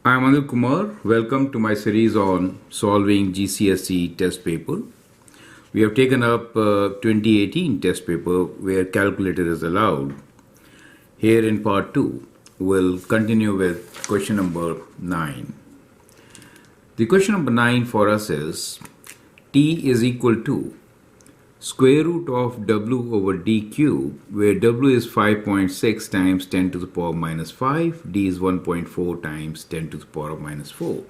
I am Anil Kumar. Welcome to my series on solving GCSE test paper. We have taken up 2018 test paper where calculator is allowed. Here in part 2, we'll continue with question number 9. The question number 9 for us is t is equal to square root of w over d cube, where w is 5.6 times 10 to the power minus 5, d is 1.4 times 10 to the power minus 4.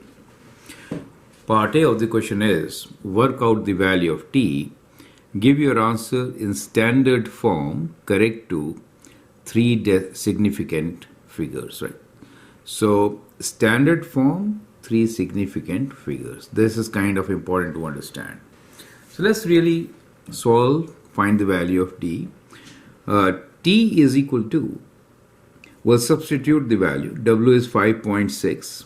Part A of the question is, work out the value of t, give your answer in standard form, correct to 3 significant figures, right? So, standard form, 3 significant figures. This is kind of important to understand. So, let's really find the value of t. T is equal to, we'll substitute the value. W is 5.6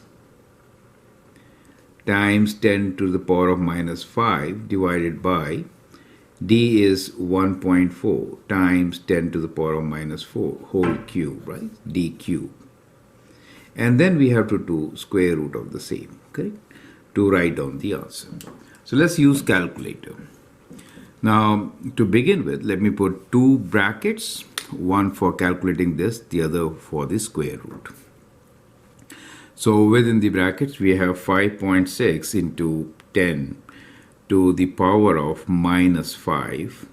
times 10 to the power of minus 5 divided by d is 1.4 times 10 to the power of minus 4 whole cube, right? D cube. And then we have to do square root of the same, correct? To write down the answer. So let's use calculator. Now, to begin with, let me put 2 brackets, one for calculating this, the other for the square root. So, within the brackets, we have 5.6 into 10 to the power of minus 5.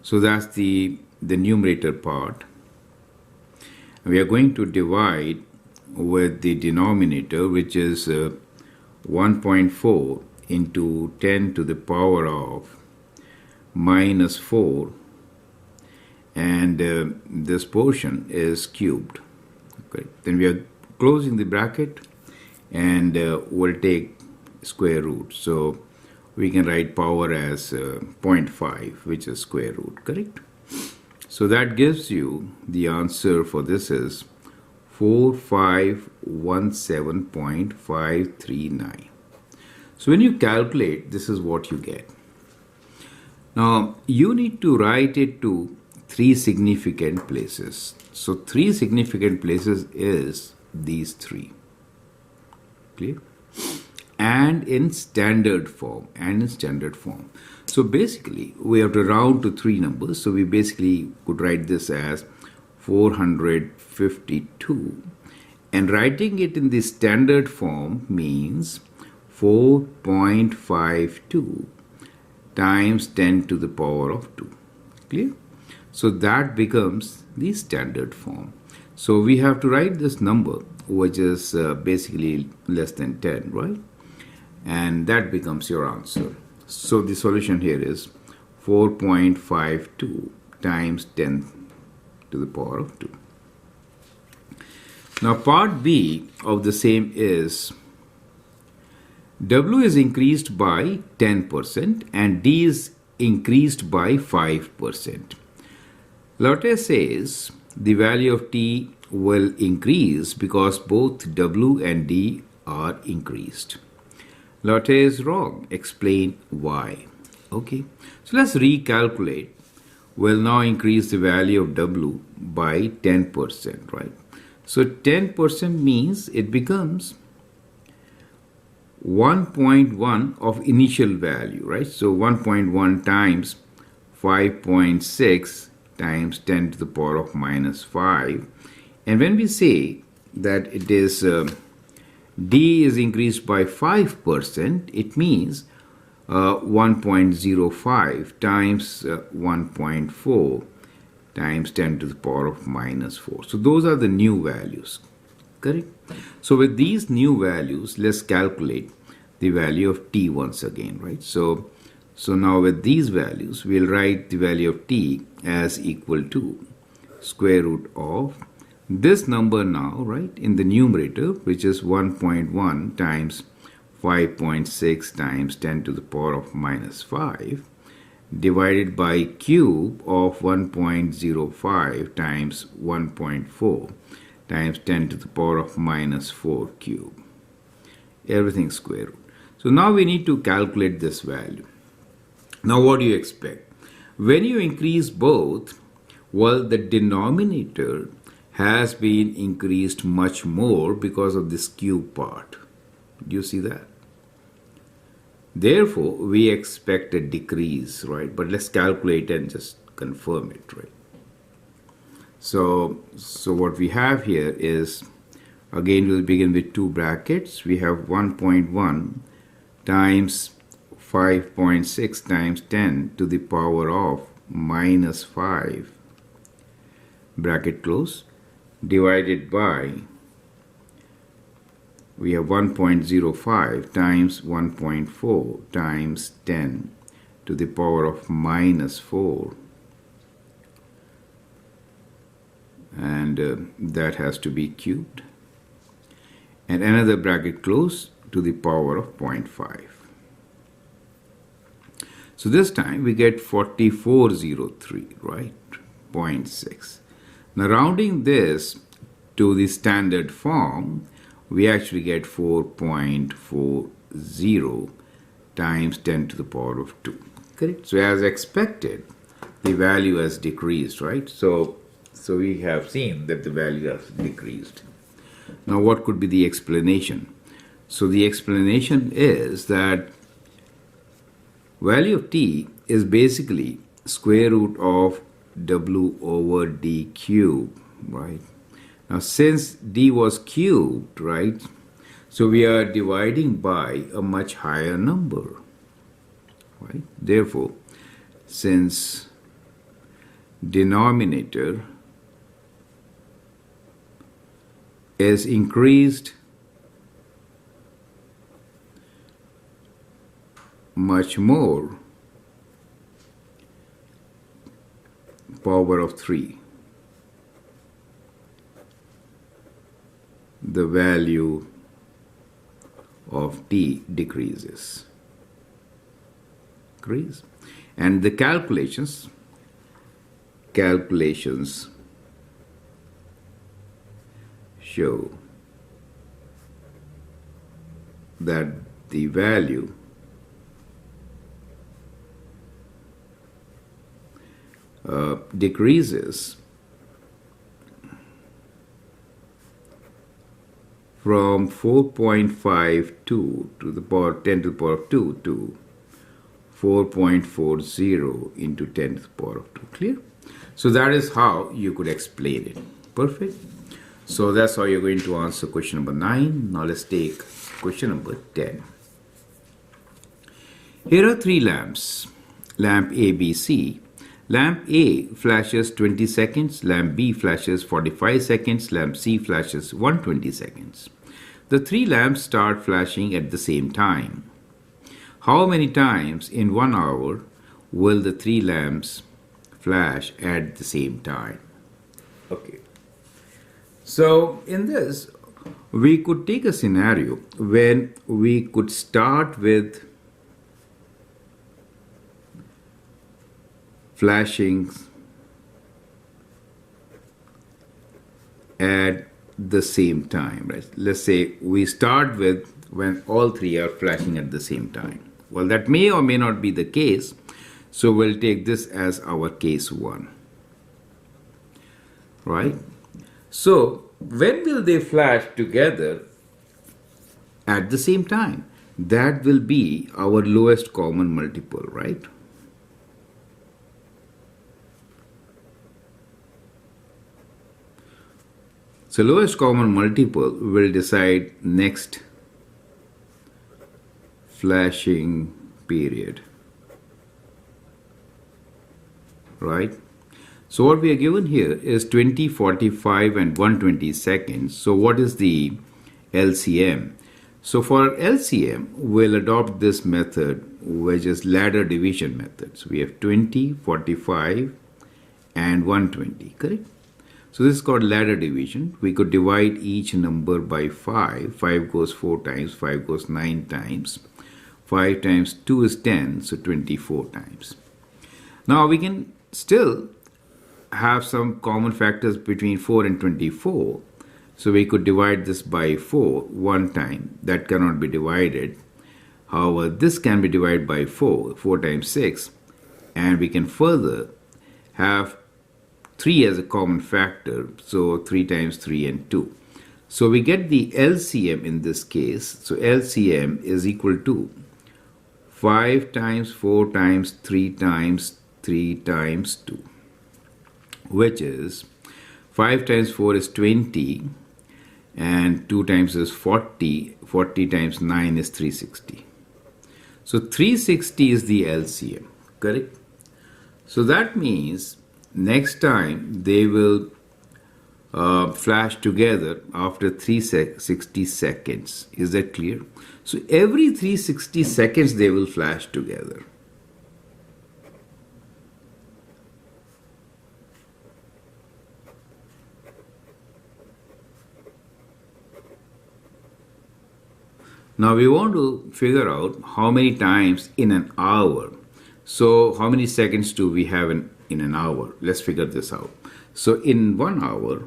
So, that's the numerator part. We are going to divide with the denominator, which is 1.4 into 10 to the power of minus 4, and this portion is cubed. Okay. Then we are closing the bracket and we'll take square root. So we can write power as 0.5, which is square root, correct? So that gives you the answer for this is 4517.539. So when you calculate, this is what you get. Now, you need to write it to 3 significant places. So, 3 significant places is these 3. Clear? And in standard form. So, basically, we have to round to 3 numbers. So, we basically could write this as 452. And writing it in the standard form means 4.52 times 10 to the power of 2. Clear? So that becomes the standard form. So we have to write this number, which is basically less than 10, right? And that becomes your answer. So the solution here is 4.52 times 10 to the power of 2. Now part B of the same is W is increased by 10% and D is increased by 5%. Lotte says the value of T will increase because both W and D are increased. Lotte is wrong. Explain why. Okay, so let's recalculate. We'll now increase the value of W by 10%, right? So 10% means it becomes 1.1 of initial value, right? So 1.1 times 5.6 times 10 to the power of minus 5. And when we say that it is D is increased by 5%, it means 1.05 times 1.4 times 10 to the power of minus 4. So those are the new values, correct? So with these new values, let's calculate the value of t once again, right? So now with these values, we'll write the value of t as equal to square root of this number now, right, in the numerator, which is 1.1 times 5.6 times 10 to the power of minus 5, divided by cube of 1.05 times 1.4 times 10 to the power of minus 4 cube. Everything square root. So now we need to calculate this value. Now what do you expect? When you increase both, well, the denominator has been increased much more because of this cube part. Do you see that? Therefore, we expect a decrease, right? But let's calculate and just confirm it, right? So what we have here is, again, we'll begin with two brackets. We have 1.1 times 5.6 times 10 to the power of minus 5, bracket close, divided by, we have 1.05 times 1.4 times 10 to the power of minus 4. And that has to be cubed. And another bracket close to the power of 0.5. So this time we get 4403, right? 0.6. Now rounding this to the standard form, we actually get 4.40 times 10 to the power of 2. Correct? So as expected, the value has decreased, right? So we have seen that the value has decreased. Now what could be the explanation? So the explanation is that value of t is basically square root of w over d cubed, right? Now since d was cubed, right, so we are dividing by a much higher number, right? Therefore, since denominator is increased much more, power of 3, the value of t decreases. And the calculations show that the value decreases from 4.52 to the power 10 to the power of 2 to 4.40 into 10 to the power of 2. Clear? So that is how you could explain it. Perfect. So that's how you're going to answer question number 9. Now let's take question number 10. Here are three lamps. Lamp A, B, C. Lamp A flashes 20 seconds, lamp B flashes 45 seconds, lamp C flashes 120 seconds. The three lamps start flashing at the same time. How many times in 1 hour will the three lamps flash at the same time? Okay. So in this, we could take a scenario when we could start with flashing at the same time, right? Let's say we start with when all three are flashing at the same time. Well, that may or may not be the case, so we'll take this as our case 1, right? So when will they flash together at the same time? That will be our lowest common multiple, right? So lowest common multiple will decide next flashing period, right? So what we are given here is 20, 45 and 120 seconds. So what is the LCM? So for LCM, we'll adopt this method, which is ladder division method. So we have 20, 45 and 120, correct? So this is called ladder division. We could divide each number by 5. 5 goes 4 times, 5 goes 9 times. 5 times 2 is 10, so 24 times. Now we can still have some common factors between 4 and 24. So we could divide this by 4 one time. That cannot be divided. However, this can be divided by 4. 4 times 6. And we can further have 3 as a common factor, so 3 times 3 and 2. So we get the LCM in this case. So LCM is equal to 5 times 4 times 3 times 3 times 2, which is 5 times 4 is 20 and 2 times is 40. 40 times 9 is 360. So 360 is the LCM, correct? So that means next time they will flash together after 360 seconds. Is that clear? So every 360 seconds they will flash together. Now we want to figure out how many times in an hour. So how many seconds do we have in an hour? Let's figure this out. So in 1 hour,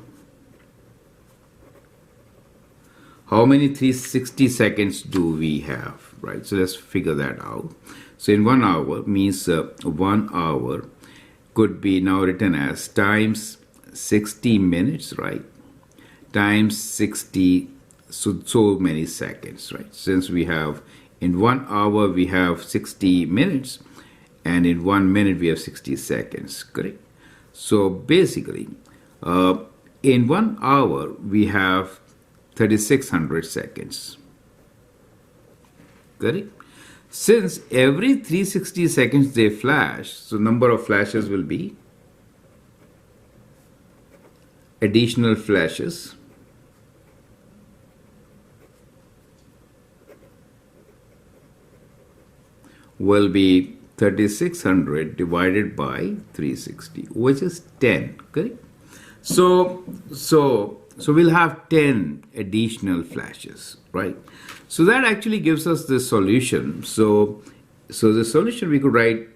how many 360 seconds do we have, right? So let's figure that out. So in 1 hour means 1 hour could be now written as times 60 minutes, right? Times 60, so many seconds, right? Since we have in 1 hour we have 60 minutes and in 1 minute we have 60 seconds, correct? So basically in 1 hour we have 3600 seconds, correct? Since every 360 seconds they flash, so number of flashes will be additional flashes will be 3600 divided by 360, which is 10, correct? So we'll have 10 additional flashes, right? So that actually gives us the solution. So the solution, we could write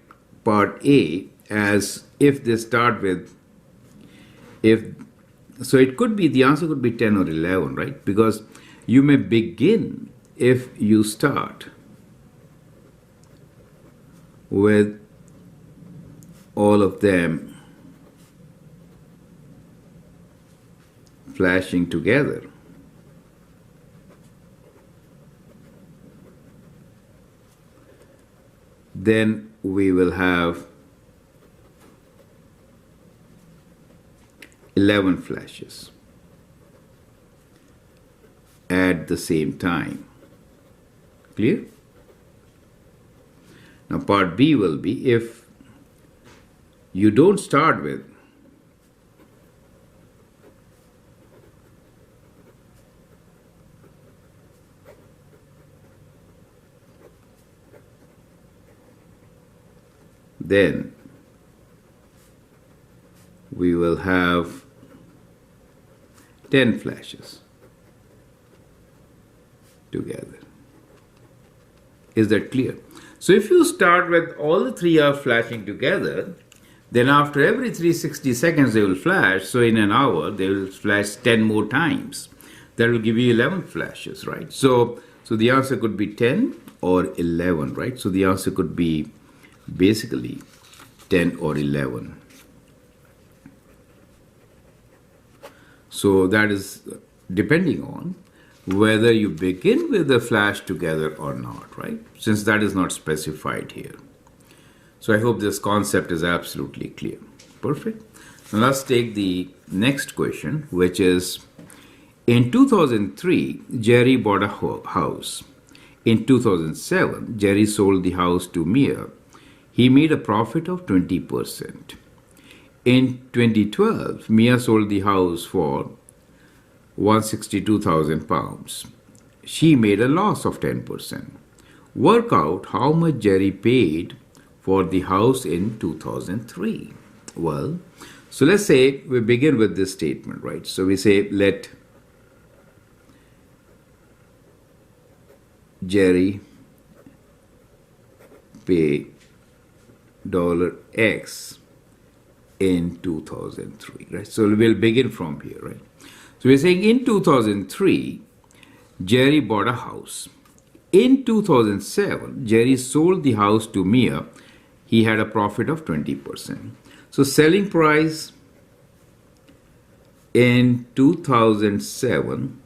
part A as if they start with, so it could be, the answer could be 10 or 11, right? Because you may begin if you start with all of them flashing together. Then we will have 11 flashes at the same time. Clear? Now part B will be if you don't start with then we will have 10 flashes together. Is that clear? So if you start with all the three are flashing together, then after every 360 seconds they will flash. So in an hour they will flash 10 more times. That will give you 11 flashes, right? So the answer could be 10 or 11, right? So the answer could be basically 10 or 11. So that is depending on whether you begin with the flash together or not, right? Since that is not specified here. So I hope this concept is absolutely clear. Perfect. Now let's take the next question, which is in 2003, Jerry bought a house. In 2007, Jerry sold the house to Mia. He made a profit of 20%. In 2012, Mia sold the house for £162,000. She made a loss of 10%. Work out how much Jerry paid for the house in 2003. Well, so let's say we begin with this statement, right? So we say let Jerry pay $X in 2003, right? So we'll begin from here, right? So we're saying in 2003, Jerry bought a house. In 2007, Jerry sold the house to Mia. He had a profit of 20%. So selling price in 2007,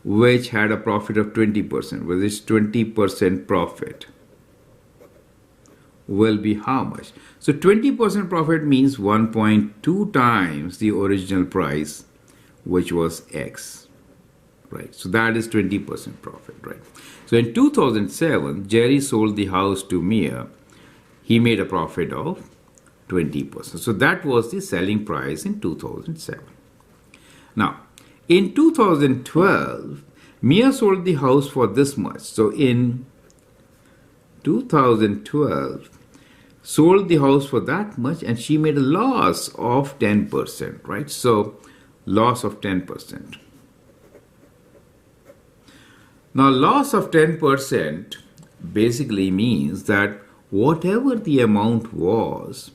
which had a profit of 20%, with this 20% profit will be how much? So 20% profit means 1.2 times the original price, which was X, right? So that is 20% profit, right? So in 2007, Jerry sold the house to Mia. He made a profit of 20%. So that was the selling price in 2007. Now, in 2012, Mia sold the house for this much. So in 2012, sold the house for that much, and she made a loss of 10%, right? So loss of 10%. Now, loss of 10% basically means that whatever the amount was,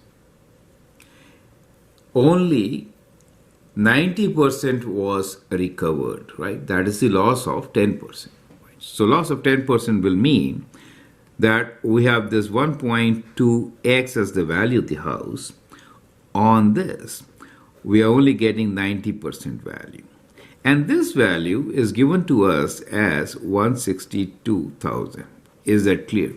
only 90% was recovered, right? That is the loss of 10%. Right? So loss of 10% will mean that we have this 1.2x as the value of the house. On this, we are only getting 90% value. And this value is given to us as 162,000. Is that clear?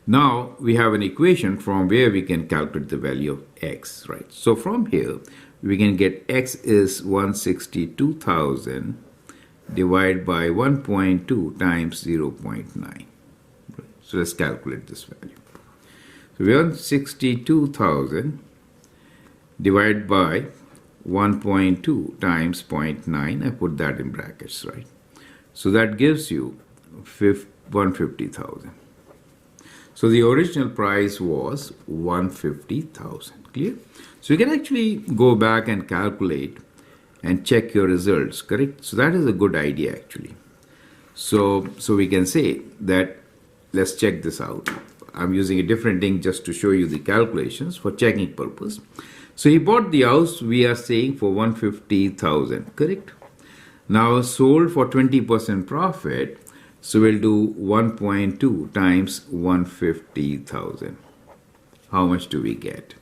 Now we have an equation from where we can calculate the value of x, right? So from here, we can get x is 162,000 divided by 1.2 times 0.9. Right? So let's calculate this value. So 162,000 divided by 1.2 times 0.9. I put that in brackets, right? So that gives you 150,000. So the original price was 150,000. Clear? So you can actually go back and calculate and check your results, correct? So that is a good idea actually. So we can say that, let's check this out. I'm using a different thing just to show you the calculations for checking purpose. So he bought the house, we are saying, for 150,000, correct? Now sold for 20% profit. So we'll do 1.2 times 150,000. How much do we get?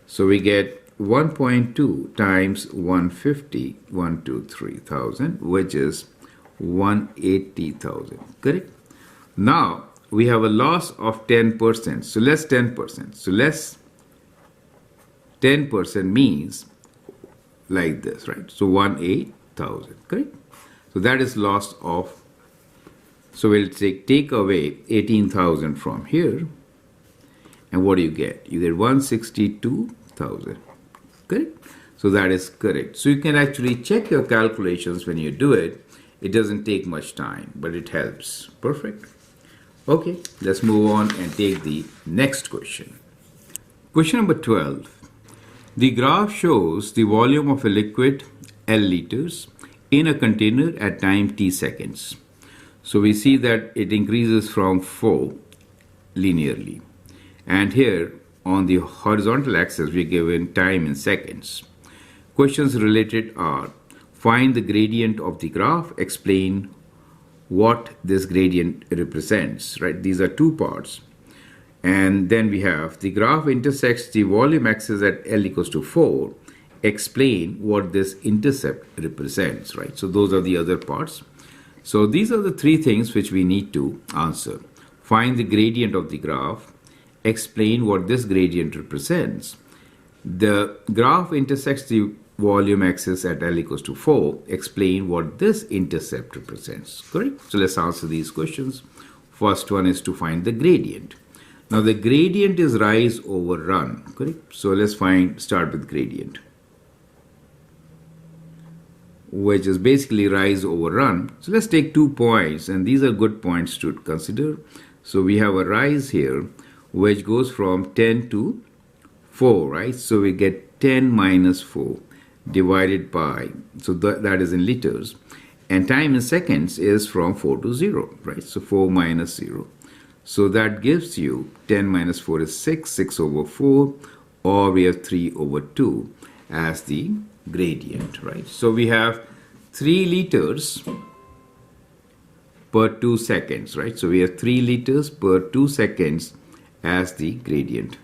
So we get 1.2 times 150, 123,000, which is 180,000, correct? Now we have a loss of 10%. So less 10%. So less 10% means like this, right? So 108,000, correct? So that is loss of. So we'll take away 18,000 from here, and what do you get? You get 162,000, correct? So that is correct. So you can actually check your calculations when you do it. It doesn't take much time, but it helps. Perfect. Okay, let's move on and take the next question. Question number 12. The graph shows the volume of a liquid L liters in a container at time t seconds. So we see that it increases from 4 linearly. And here on the horizontal axis, we're given time in seconds. Questions related are: find the gradient of the graph, explain what this gradient represents, right? These are two parts. And then we have the graph intersects the volume axis at L equals to 4. Explain what this intercept represents, right? So those are the other parts. So these are the three things which we need to answer. Find the gradient of the graph. Explain what this gradient represents. The graph intersects the volume axis at L equals to 4. Explain what this intercept represents. Correct? So let's answer these questions. First one is to find the gradient. Now the gradient is rise over run. Correct? So let's start with gradient, which is basically rise over run. So let's take 2 points, and these are good points to consider. So we have a rise here, which goes from 10 to 4, right? So we get 10 minus 4 divided by, so that is in liters. And time in seconds is from 4 to 0, right? So 4 minus 0. So that gives you 10 minus 4 is 6, 6 over 4, or we have 3 over 2 as the gradient, right? So we have 3 liters per 2 seconds, right? So we have 3 liters per 2 seconds as the gradient.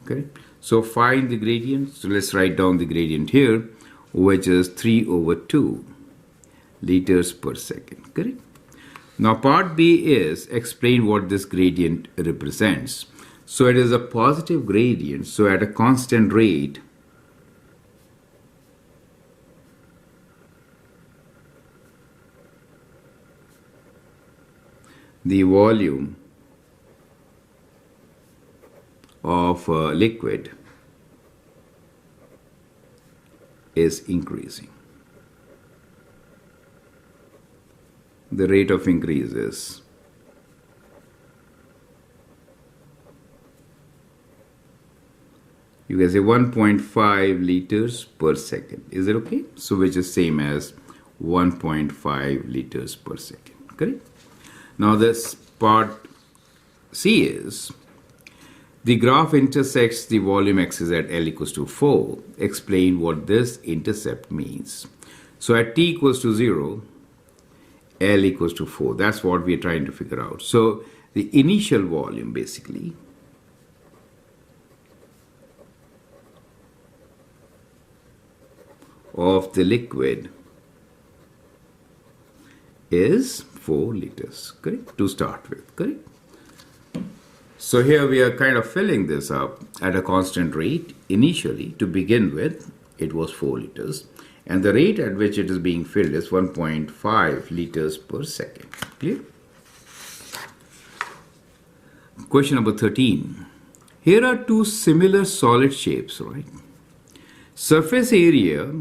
Correct? So find the gradient. So let's write down the gradient here, which is 3 over 2 liters per second. Correct? Now part B is explain what this gradient represents. So it is a positive gradient. So at a constant rate, the volume of liquid is increasing. The rate of increase is you can say 1.5 liters per second. Is it okay? So which is same as 1.5 liters per second. Correct? Now this part C is the graph intersects the volume axis at L equals to 4. Explain what this intercept means. So at T equals to 0, L equals to 4. That's what we are trying to figure out. So the initial volume basically of the liquid is 4 liters, correct? To start with, correct? So here we are kind of filling this up at a constant rate. Initially, to begin with, it was 4 liters. And the rate at which it is being filled is 1.5 liters per second. Clear? Question number 13. Here are two similar solid shapes, right? Surface area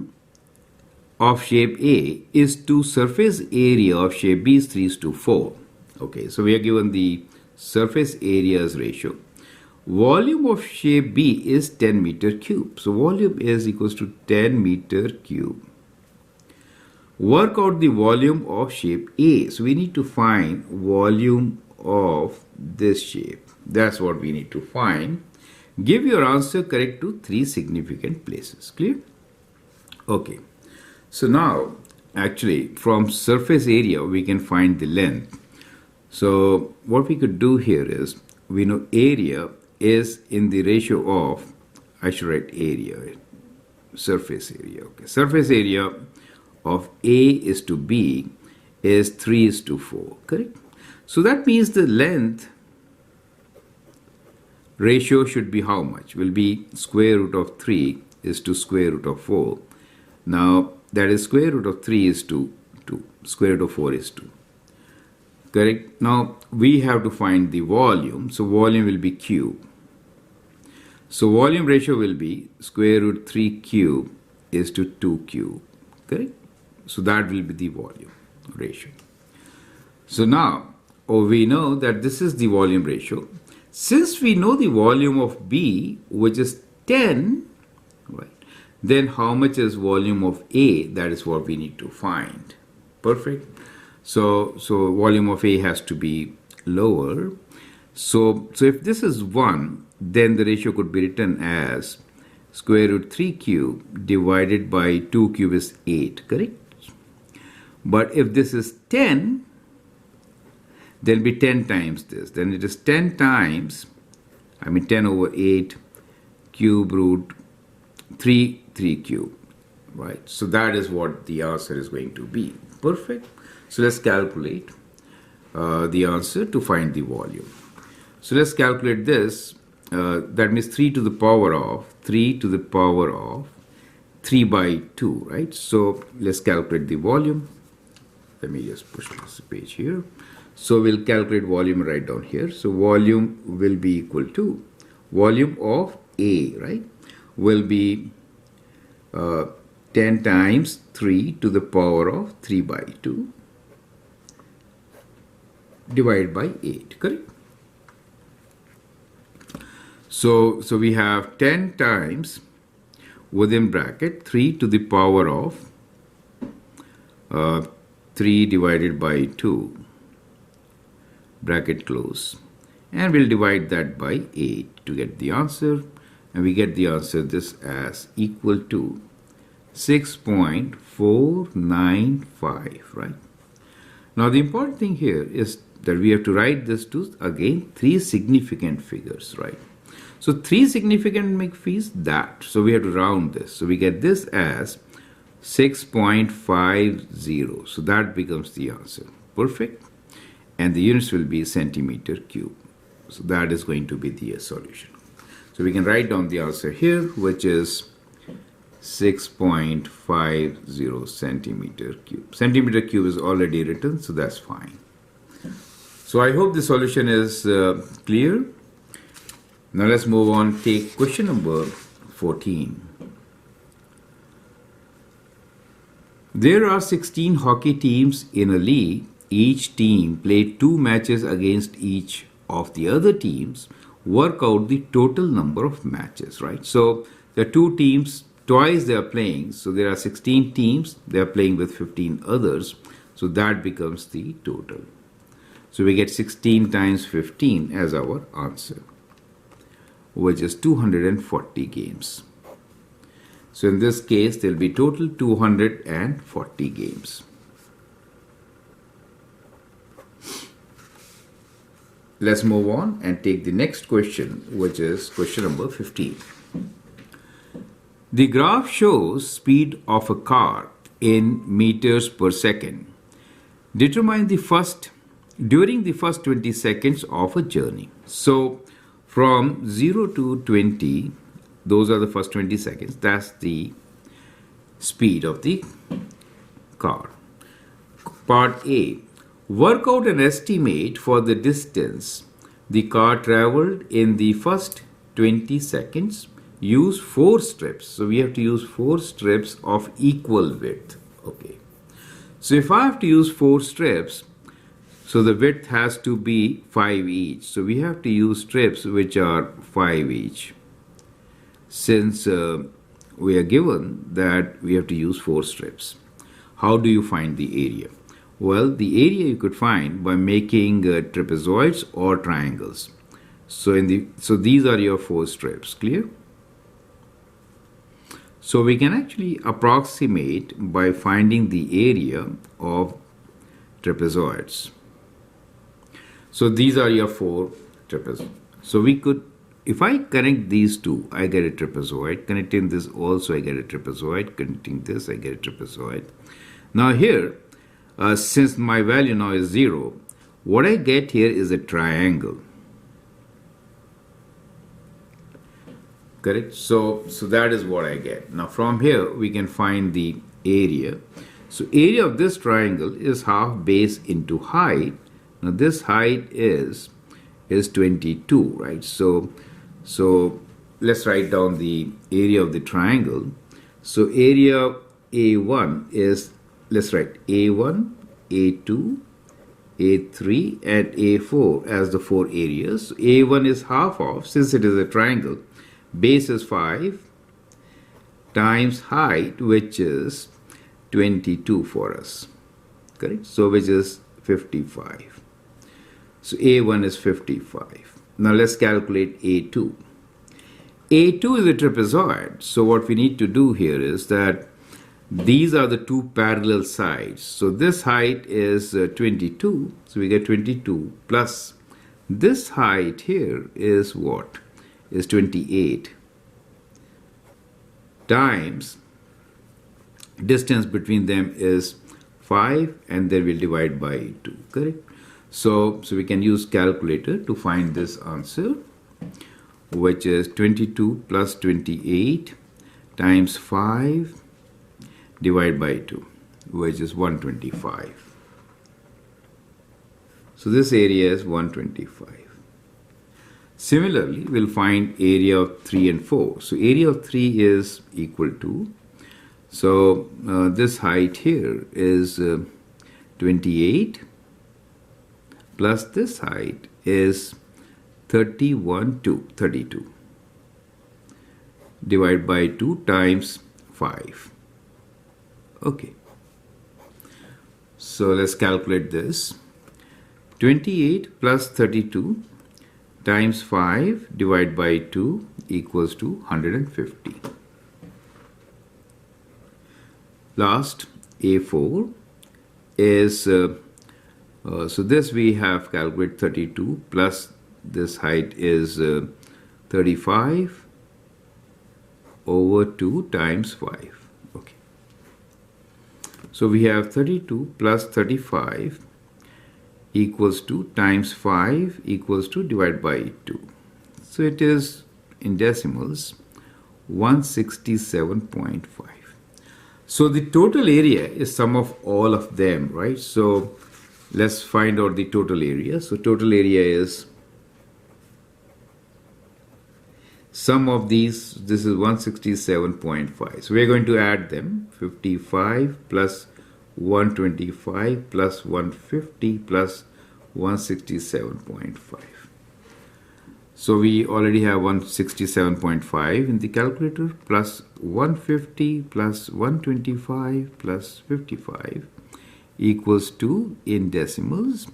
of shape A is to surface area of shape B is 3:4. Okay, so we are given the surface areas ratio. Volume of shape B is 10 meter cube. So volume is equals to 10 meter cube. Work out the volume of shape A. So we need to find volume of this shape. That's what we need to find. Give your answer correct to 3 significant places. Clear? Okay. So now, actually, from surface area, we can find the length. So what we could do here is, we know area is in the ratio of, I should write area, surface area. Okay, surface area of A is to B is 3:4, correct? So that means the length ratio should be how much? Will be square root of 3 is to square root of 4. Now, that is square root of 3 is to 2. Square root of 4 is 2. Correct? Now, we have to find the volume. So, volume will be cube. So, volume ratio will be square root 3 cube is to 2 cube. Correct? So, that will be the volume ratio. So, now, we know that this is the volume ratio. Since we know the volume of B, which is 10, right, then how much is volume of A? That is what we need to find. Perfect. So volume of A has to be lower. So if this is 1, then the ratio could be written as square root 3 cube divided by 2 cube is 8, correct? But if this is 10, then it'll be 10 times this. Then it is 10 times, 10 over 8 cube root 3 cube, right? So that is what the answer is going to be. Perfect. So let's calculate the answer to find the volume. So let's calculate this. That means 3 to the power of 3 by 2, right? So let's calculate the volume. Let me just push this page here. So we'll calculate volume right down here. So volume will be equal to volume of A, right? Will be 10 times 3 to the power of 3 by 2 divided by 8, correct? So we have 10 times within bracket 3 to the power of 3 divided by 2 bracket close, and we'll divide that by 8 to get the answer, and we get the answer this as equal to 6.495, right? Now the important thing here is that we have to write this to again 3 significant figures, right? So 3 significant McPhees, that. So we have to round this. So we get this as 6.50. So that becomes the answer. Perfect. And the units will be centimeter cube. So that is going to be the solution. So we can write down the answer here, which is 6.50 centimeter cube. Centimeter cube is already written, so that's fine. So I hope the solution is clear. Now let's move on. Take question number 14. There are 16 hockey teams in a league. Each team played 2 matches against each of the other teams. Work out the total number of matches, right? So there are 2 teams, twice they are playing. So there are 16 teams, they are playing with 15 others. So that becomes the total. So we get 16 times 15 as our answer, which is 240 games. So in this case, there will be total 240 games. Let's move on and take the next question, which is question number 15. The graph shows speed of a car in meters per second. Determine during the first 20 seconds of a journey. So from 0 to 20, those are the first 20 seconds. That's the speed of the car. Part A. Work out an estimate for the distance the car traveled in the first 20 seconds. Use 4 strips. So we have to use 4 strips of equal width. Okay. So if I have to use 4 strips, so the width has to be 5 each. So we have to use strips which are 5 each. Since we are given that we have to use 4 strips. How do you find the area? Well, the area you could find by making trapezoids or triangles. So these are your 4 strips. Clear? So we can actually approximate by finding the area of trapezoids. So these are your 4 trapezoids. So we could, if I connect these two, I get a trapezoid. Connecting this also, I get a trapezoid. Connecting this, I get a trapezoid. Now here, since my value now is 0, what I get here is a triangle. Correct? So that is what I get. Now from here, we can find the area. So area of this triangle is half base into height. Now this height is 22, right? So let's write down the area of the triangle. So area A1 is, let's write A1, A2, A3 and A4 as the 4 areas. So A1 is half of, since it is a triangle, base is 5 times height, which is 22 for us. Correct? So which is 55. So A1 is 55. Now let's calculate A2. A2 is a trapezoid. So what we need to do here is that these are the 2 parallel sides. So this height is 22. So we get 22 plus this height here is what? Is 28 times distance between them is 5 and then we'll divide by 2. Correct? So we can use calculator to find this answer, which is 22 plus 28 times 5 divided by 2, which is 125. So this area is 125. Similarly, we'll find area of 3 and 4. So area of 3 is equal to, so this height here is 28 plus this height is 32 divided by 2 times 5. Okay. So let's calculate this. 28 plus 32 times 5 divided by 2 equals to 150. Last, A4 is, so this we have calculated 32 plus this height is 35 over 2 times 5. Okay. So we have 32 plus 35 equals to times 5 equals to divided by 2. So it is in decimals 167.5. So the total area is sum of all of them, right? So let's find out the total area. So total area is sum of these. This is 167.5. So we're going to add them. 55 plus 125 plus 150 plus 167.5. So we already have 167.5 in the calculator, plus 150 plus 125 plus 55 equals to, in decimals,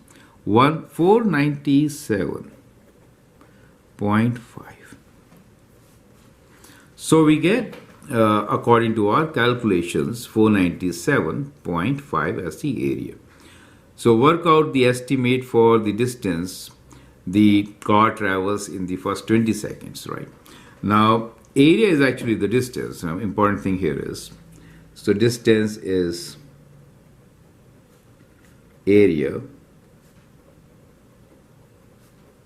497.5. So we get, according to our calculations, 497.5 as the area. So work out the estimate for the distance the car travels in the first 20 seconds, right? Now, area is actually the distance. Now, important thing here is, so distance is area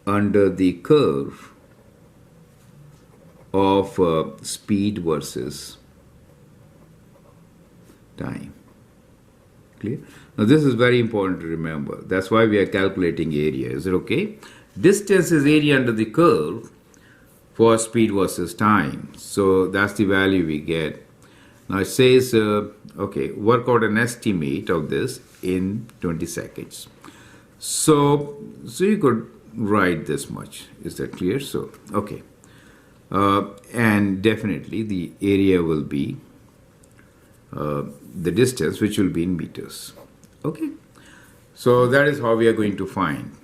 under the curve of speed versus time. Clear? Now, this is very important to remember. That's why we are calculating area. Is it okay? Distance is area under the curve for speed versus time. So that's the value we get. Now it says, okay, work out an estimate of this in 20 seconds. So you could write this much. Is that clear? So, okay. And definitely the area will be the distance, which will be in meters. Okay. So that is how we are going to find.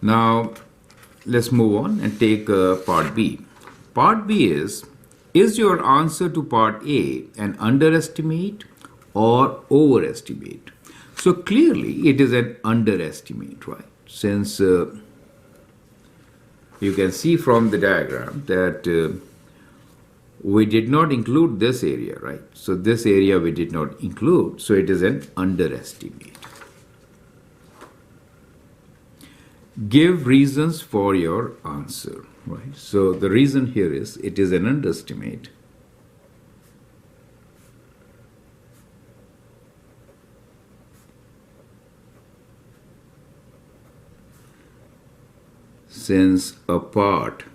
Now, let's move on and take part B. Part B is your answer to part A an underestimate or overestimate? So clearly, it is an underestimate, right? Since you can see from the diagram that we did not include this area, right? So this area we did not include, so it is an underestimate. Give reasons for your answer, right? So the reason here is it is an underestimate. Since a part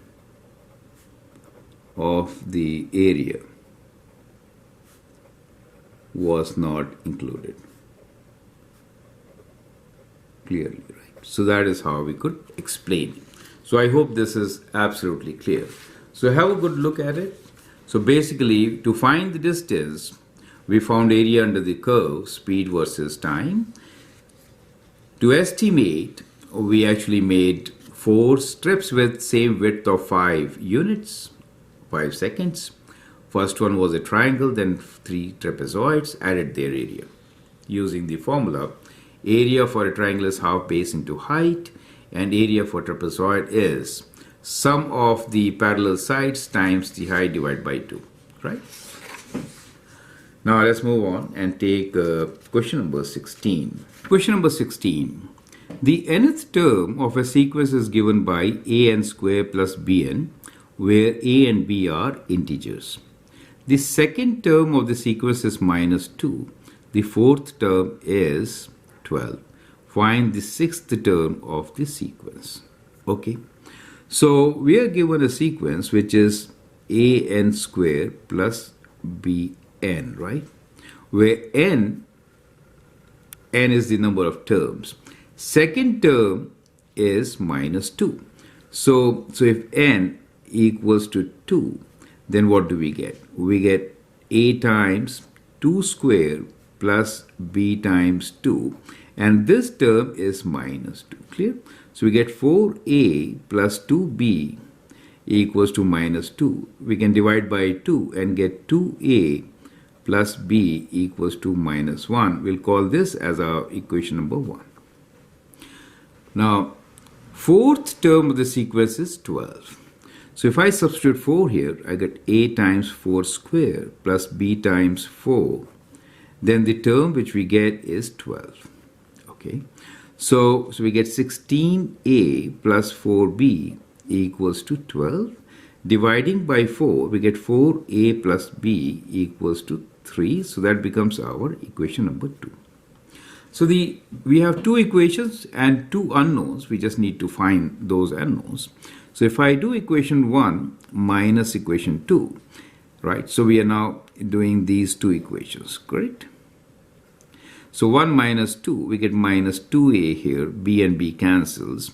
of the area was not included. Clearly, right? So that is how we could explain it. So I hope this is absolutely clear. So have a good look at it. So basically, to find the distance, we found area under the curve, speed versus time. To estimate, we actually made 4 strips with same width of 5 units, 5 seconds. First one was a triangle, then 3 trapezoids, added their area. Using the formula, area for a triangle is half base into height, and area for trapezoid is sum of the parallel sides times the height divided by 2, right? Now let's move on and take question number 16. Question number 16. The nth term of a sequence is given by an square plus bn, where a and b are integers. The second term of the sequence is minus 2. The fourth term is 12. Find the sixth term of the sequence. Okay. So we are given a sequence which is an square plus bn, right? Where n is the number of terms. Second term is minus 2. So if n equals to 2, then what do we get? We get a times 2 square plus b times 2. And this term is minus 2. Clear? So we get 4a plus 2b equals to minus 2. We can divide by 2 and get 2a plus b equals to minus 1. We'll call this as our equation number 1. Now, Fourth term of the sequence is 12. So if I substitute 4 here, I get a times 4 square plus b times 4. Then the term which we get is 12. Okay. So we get 16a plus 4b equals to 12. Dividing by 4, we get 4a plus b equals to 3. So that becomes our equation number 2. So we have two equations and two unknowns. We just need to find those unknowns. So if I do equation 1 minus equation 2, right? So we are now doing these two equations, correct? So 1 minus 2, we get minus 2a here. B and b cancels.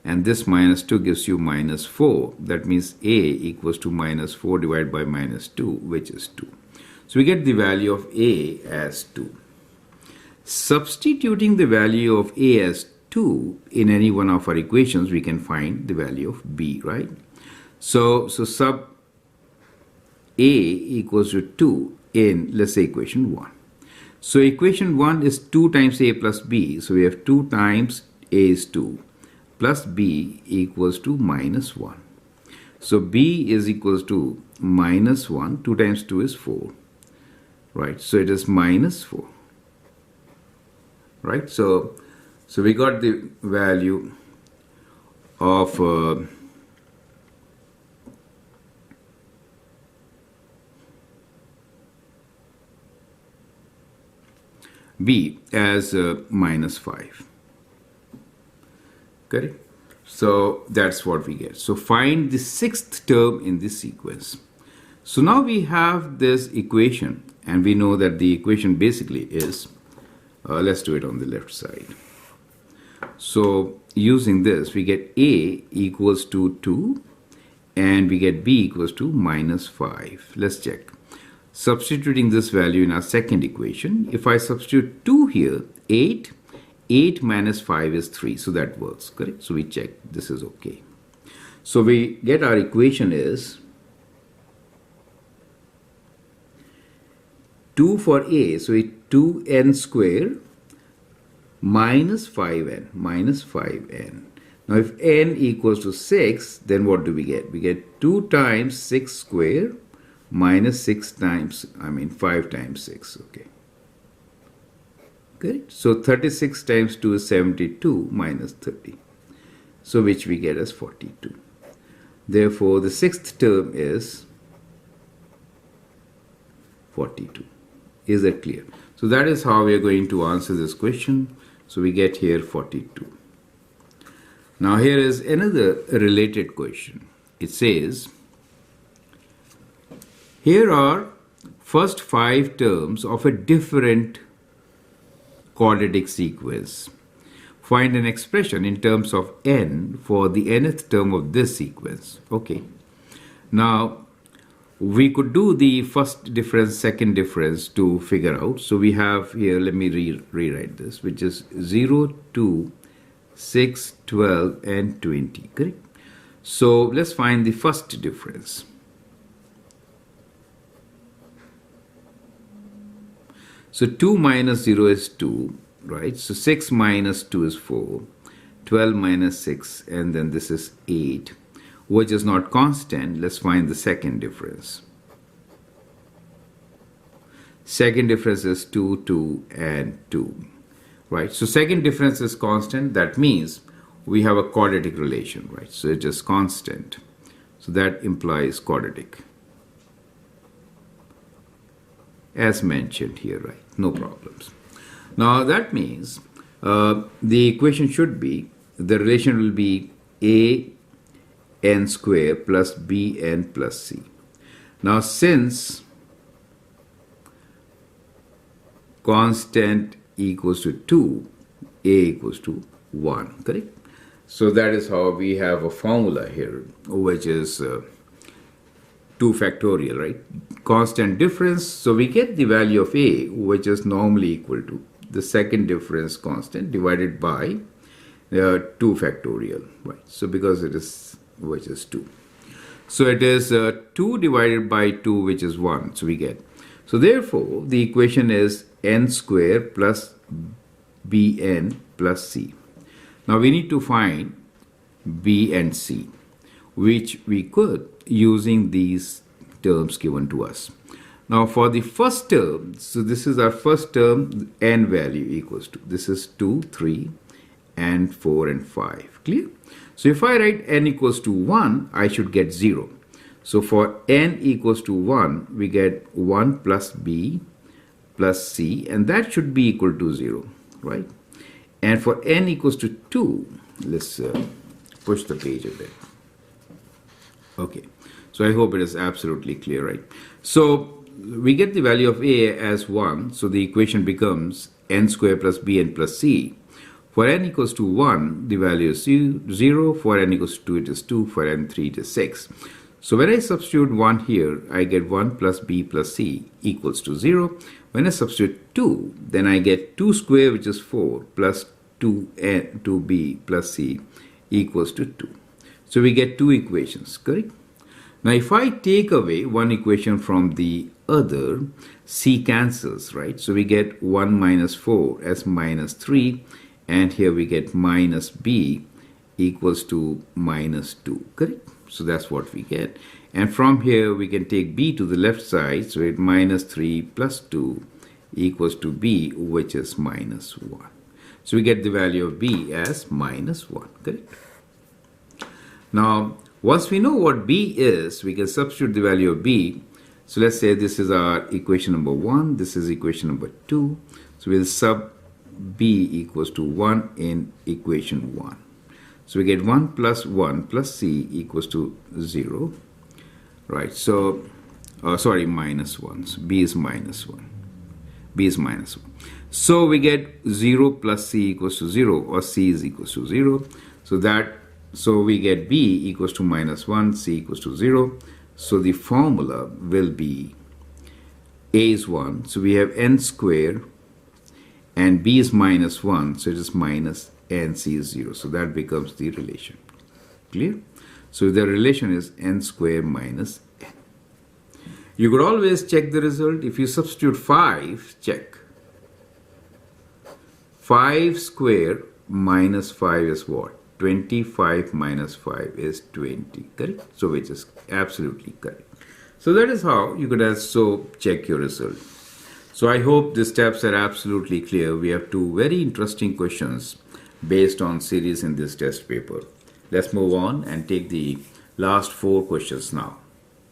And this minus 2 gives you minus 4. That means a equals to minus 4 divided by minus 2, which is 2. So we get the value of a as 2. Substituting the value of a as 2 in any one of our equations, we can find the value of b, right? So sub a equals to 2 in, let's say, equation 1. So equation 1 is 2 times a plus b. So we have 2 times a is 2 plus b equals to minus 1. So b is equals to minus 1. 2 times 2 is 4. Right? So it is minus 4. Right? So we got the value of b as minus 5. Correct? So that's what we get. So find the sixth term in this sequence. So now we have this equation, and we know that the equation basically is, let's do it on the left side. So using this, we get a equals to 2, and we get b equals to minus 5. Let's check. Substituting this value in our second equation, if I substitute 2 here, 8 minus 5 is 3, so that works, correct? So we check, this is okay. So we get our equation is 2 for a, so it's 2n square minus 5n, minus 5n. Now if n equals to 6, then what do we get? We get 2 times 6 square minus 5 times 6, okay. Correct? So 36 times 2 is 72 minus 30. So which we get as 42. Therefore, the sixth term is 42. Is that clear? So that is how we are going to answer this question. So we get here 42. Now here is another related question. It says, here are first 5 terms of a different quadratic sequence. Find an expression in terms of n for the nth term of this sequence. Okay. Now, we could do the first difference, second difference to figure out. So we have here, let me rewrite this, which is 0, 2, 6, 12, and 20. Correct? So let's find the first difference. So 2 minus 0 is 2, right? So 6 minus 2 is 4, 12 minus 6, and then this is 8, which is not constant. Let's find the second difference. Second difference is 2, 2, and 2, right? So second difference is constant. That means we have a quadratic relation, right? So it is constant. So that implies quadratic, as mentioned here, right? No problems. Now that means the equation should be, the relation will be a n square plus b n plus c. Now since constant equals to 2, a equals to 1, correct? So that is how we have a formula here, which is 2 factorial, right? Constant difference, so we get the value of a, which is normally equal to the second difference constant divided by 2 factorial, right? So because it is, which is 2. So it is 2 divided by 2, which is 1, so we get. So therefore, the equation is n square plus bn plus c. Now we need to find B and C, which we could using these terms given to us. Now for the first term, so this is our first term, n value equals to, this is 2, 3, and 4 and 5. Clear? So if I write n equals to 1, I should get 0. So for n equals to 1, we get 1 plus b plus c, and that should be equal to 0, right? And for n equals to 2, let's push the page a bit. Okay, so I hope it is absolutely clear, right? So we get the value of a as 1, so the equation becomes n squared plus bn plus c. For n equals to 1, the value is 0. For n equals to 2, it is 2. For n 3, it is 6. So when I substitute 1 here, I get 1 plus b plus c equals to 0. When I substitute 2, then I get 2 squared, which is 4, plus 2b plus c equals to 2. So we get two equations, correct? Now if I take away one equation from the other, c cancels, right? So we get 1 minus 4 as minus 3, and here we get minus b equals to minus 2, correct? So that's what we get. And from here we can take b to the left side, so it minus 3 plus 2 equals to b, which is minus 1. So we get the value of b as minus 1, correct? Now, once we know what b is, we can substitute the value of b. So let's say this is our equation number 1, this is equation number 2. So we'll sub b equals to 1 in equation 1. So we get 1 plus 1 plus c equals to 0, right? So, sorry, minus 1. So b is minus 1. B is minus 1. So we get 0 plus c equals to 0, or c is equals to 0. So we get b equals to minus 1, c equals to 0. So the formula will be a is 1. So we have n squared, and b is minus 1. So it is minus n, c is 0. So that becomes the relation. Clear? So the relation is n squared minus n. You could always check the result. If you substitute 5, check. 5 squared minus 5 is what? 25 minus 5 is 20, correct? So which is absolutely correct. So that is how you could also check your result. So I hope the steps are absolutely clear. We have two very interesting questions based on series in this test paper. Let's move on and take the last 4 questions now.